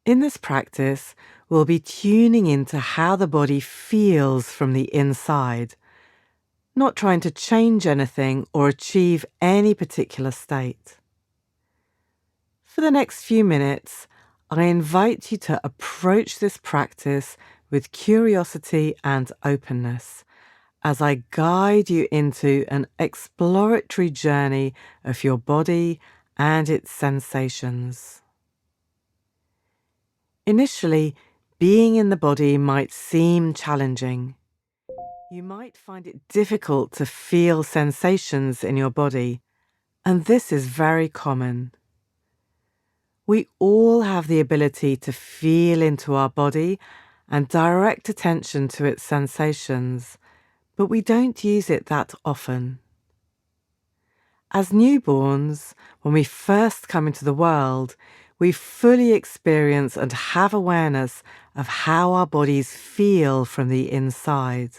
In this practice, we'll be tuning into how the body feels from the inside, not trying to change anything or achieve any particular state. For the next few minutes, I invite you to approach this practice with curiosity and openness as I guide you into an exploratory journey of your body and its sensations. Initially, being in the body might seem challenging. You might find it difficult to feel sensations in your body, and this is very common. We all have the ability to feel into our body and direct attention to its sensations, but we don't use it that often. As newborns, when we first come into the world, we fully experience and have awareness of how our bodies feel from the inside.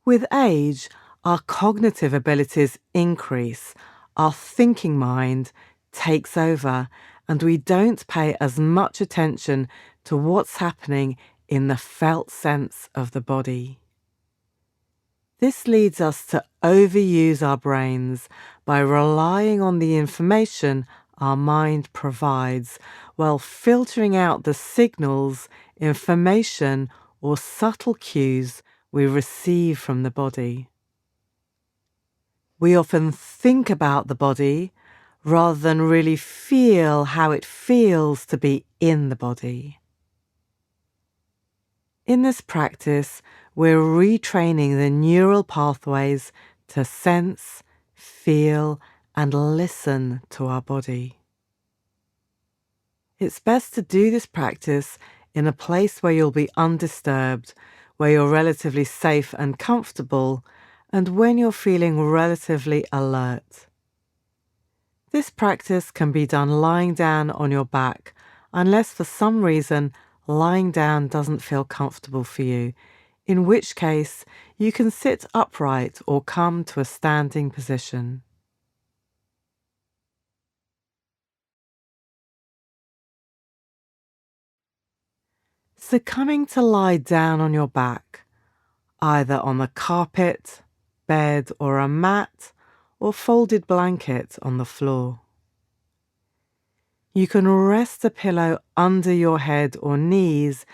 With age, our cognitive abilities increase, our thinking mind takes over, and we don't pay as much attention to what's happening in the felt sense of the body. This leads us to overuse our brains by relying on the information our mind provides while filtering out the signals, information, or subtle cues we receive from the body. We often think about the body rather than really feel how it feels to be in the body. In this practice, we're retraining the neural pathways to sense, feel, and listen to our body. It's best to do this practice in a place where you'll be undisturbed, where you're relatively safe and comfortable, and when you're feeling relatively alert. This practice can be done lying down on your back, unless for some reason lying down doesn't feel comfortable for you, in which case you can sit upright or come to a standing position. So coming to lie down on your back, either on the carpet, bed or a mat, or folded blanket on the floor. You can rest a pillow under your head or knees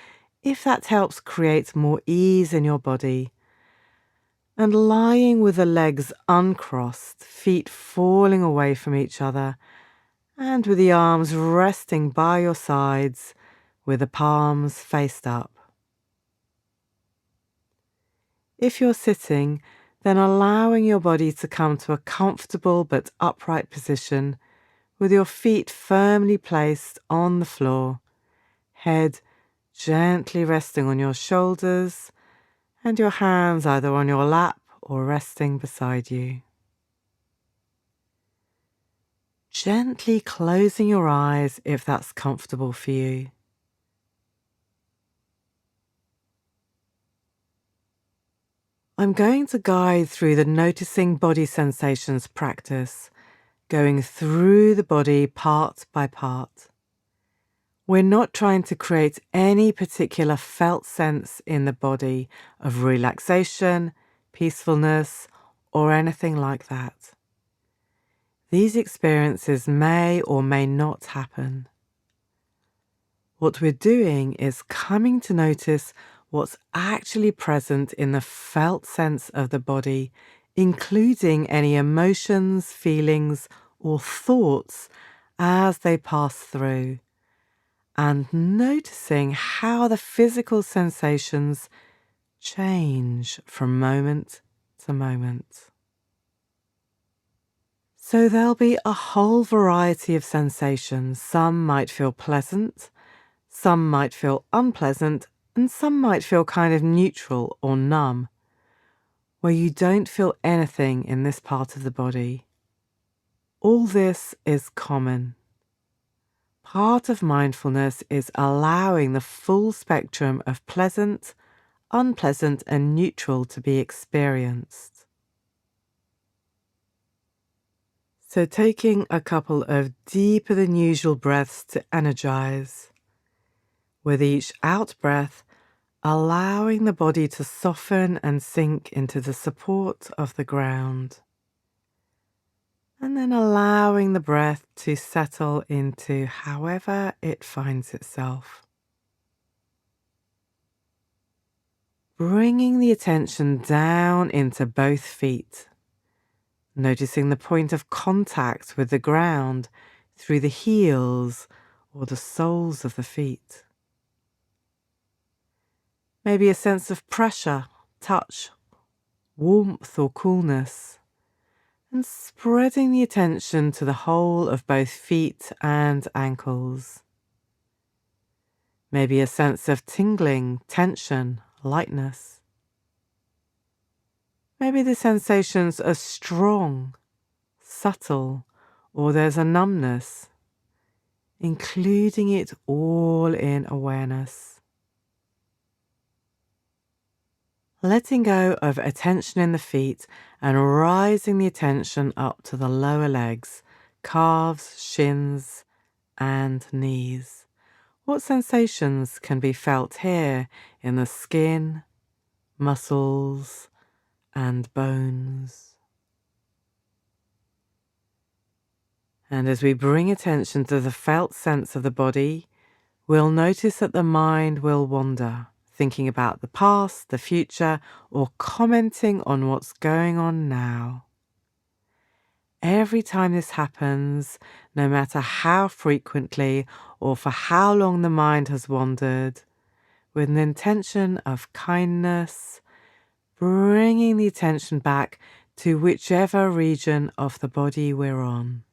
if that helps create more ease in your body. And lying with the legs uncrossed, feet falling away from each other, and with the arms resting by your sides, with the palms faced up. If you're sitting, then allowing your body to come to a comfortable but upright position, with your feet firmly placed on the floor, head gently resting on your shoulders, and your hands either on your lap or resting beside you. Gently closing your eyes if that's comfortable for you. I'm going to guide through the noticing body sensations practice, going through the body part by part. We're not trying to create any particular felt sense in the body of relaxation, peacefulness, or anything like that. These experiences may or may not happen. What we're doing is coming to notice what's actually present in the felt sense of the body, including any emotions, feelings, or thoughts as they pass through, and noticing how the physical sensations change from moment to moment. So there'll be a whole variety of sensations. Some might feel pleasant, some might feel unpleasant, and some might feel kind of neutral or numb, where you don't feel anything in this part of the body. All this is common. Part of mindfulness is allowing the full spectrum of pleasant, unpleasant, and neutral to be experienced. So taking a couple of deeper than usual breaths to energize. With each out breath, allowing the body to soften and sink into the support of the ground. And then allowing the breath to settle into however it finds itself. Bringing the attention down into both feet, noticing the point of contact with the ground through the heels or the soles of the feet. Maybe a sense of pressure, touch, warmth or coolness, and spreading the attention to the whole of both feet and ankles. Maybe a sense of tingling, tension, lightness. Maybe the sensations are strong, subtle, or there's a numbness, including it all in awareness. Letting go of attention in the feet and rising the attention up to the lower legs, calves, shins, and knees. What sensations can be felt here in the skin, muscles, and bones? And as we bring attention to the felt sense of the body, we'll notice that the mind will wander, thinking about the past, the future, or commenting on what's going on now. Every time this happens, no matter how frequently or for how long the mind has wandered, with an intention of kindness, bringing the attention back to whichever region of the body we're on.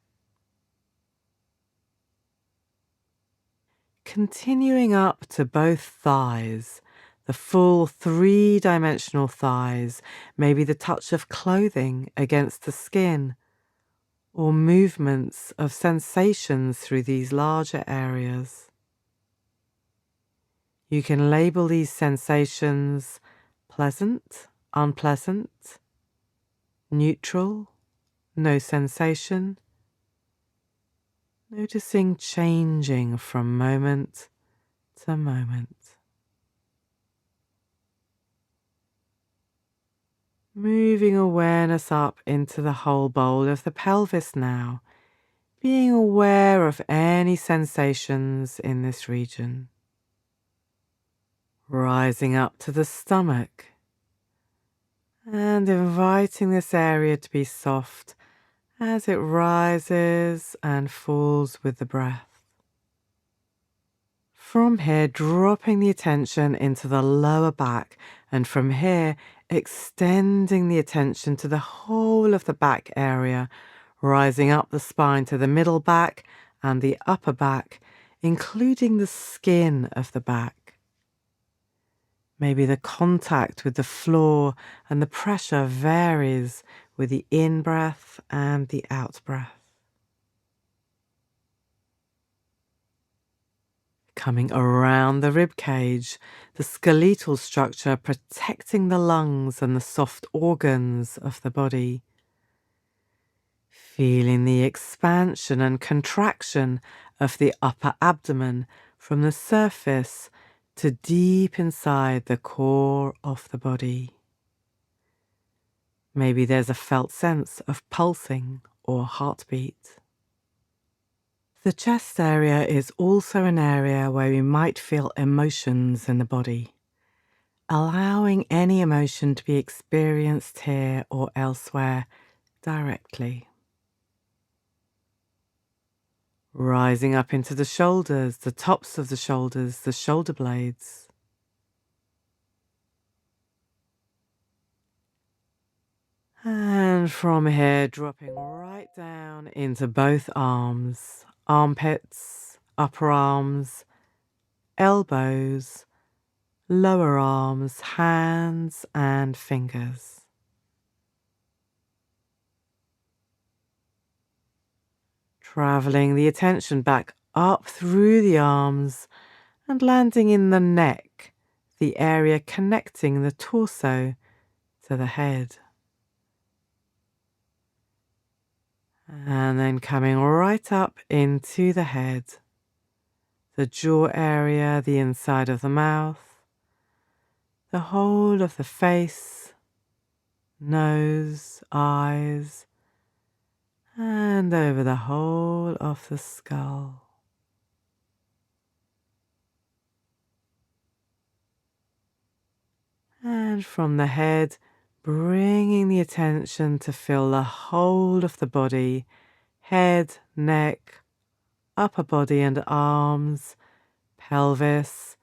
Continuing up to both thighs, the full three-dimensional thighs, maybe the touch of clothing against the skin, or movements of sensations through these larger areas. You can label these sensations pleasant, unpleasant, neutral, no sensation, noticing changing from moment to moment. Moving awareness up into the whole bowl of the pelvis now, being aware of any sensations in this region. Rising up to the stomach and inviting this area to be soft as it rises and falls with the breath. From here, dropping the attention into the lower back, and from here, extending the attention to the whole of the back area, rising up the spine to the middle back and the upper back, including the skin of the back. Maybe the contact with the floor and the pressure varies with the in-breath and the out-breath. Coming around the rib cage, the skeletal structure protecting the lungs and the soft organs of the body. Feeling the expansion and contraction of the upper abdomen from the surface to deep inside the core of the body. Maybe there's a felt sense of pulsing or heartbeat. The chest area is also an area where we might feel emotions in the body, allowing any emotion to be experienced here or elsewhere directly. Rising up into the shoulders, the tops of the shoulders, the shoulder blades. And from here, dropping right down into both arms, armpits, upper arms, elbows, lower arms, hands and fingers. Traveling the attention back up through the arms and landing in the neck, the area connecting the torso to the head. And then coming right up into the head, the jaw area, the inside of the mouth, the whole of the face, nose, eyes, and over the whole of the skull. And from the head, bringing the attention to feel the whole of the body, head, neck, upper body and arms, pelvis,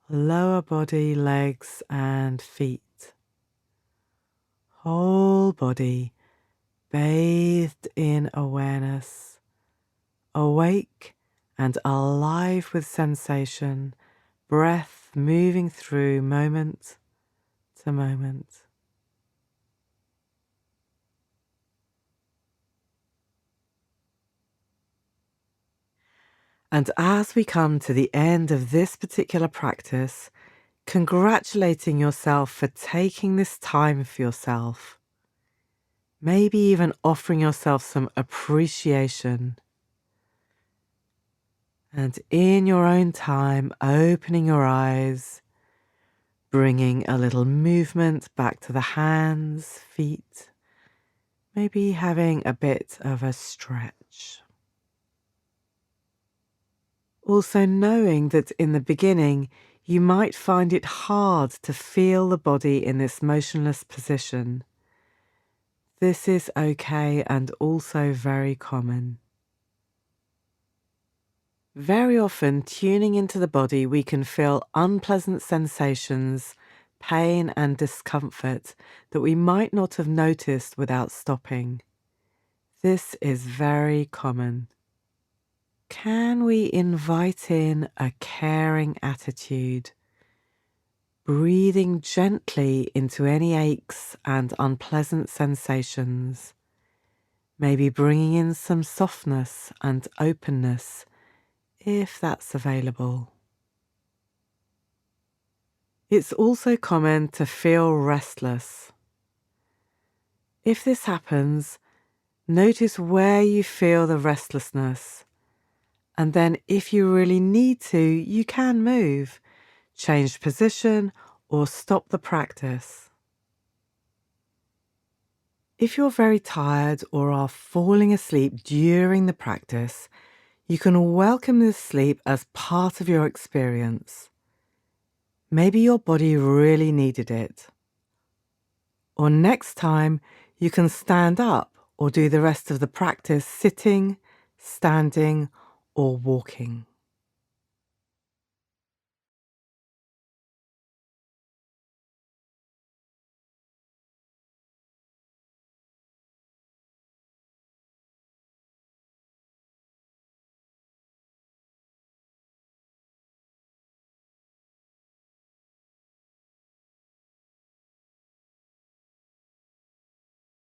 lower body, legs and feet. Whole body bathed in awareness, awake and alive with sensation, breath moving through moment to moment. And as we come to the end of this particular practice, congratulating yourself for taking this time for yourself, maybe even offering yourself some appreciation. And in your own time, opening your eyes, bringing a little movement back to the hands, feet, maybe having a bit of a stretch. Also knowing that in the beginning, you might find it hard to feel the body in this motionless position. This is okay and also very common. Very often, tuning into the body, we can feel unpleasant sensations, pain and discomfort that we might not have noticed without stopping. This is very common. Can we invite in a caring attitude, breathing gently into any aches and unpleasant sensations, maybe bringing in some softness and openness if that's available. It's also common to feel restless. If this happens, notice where you feel the restlessness, and then if you really need to, you can move, change position, or stop the practice. If you're very tired or are falling asleep during the practice, you can welcome this sleep as part of your experience. Maybe your body really needed it. Or next time, you can stand up or do the rest of the practice sitting, standing, or walking.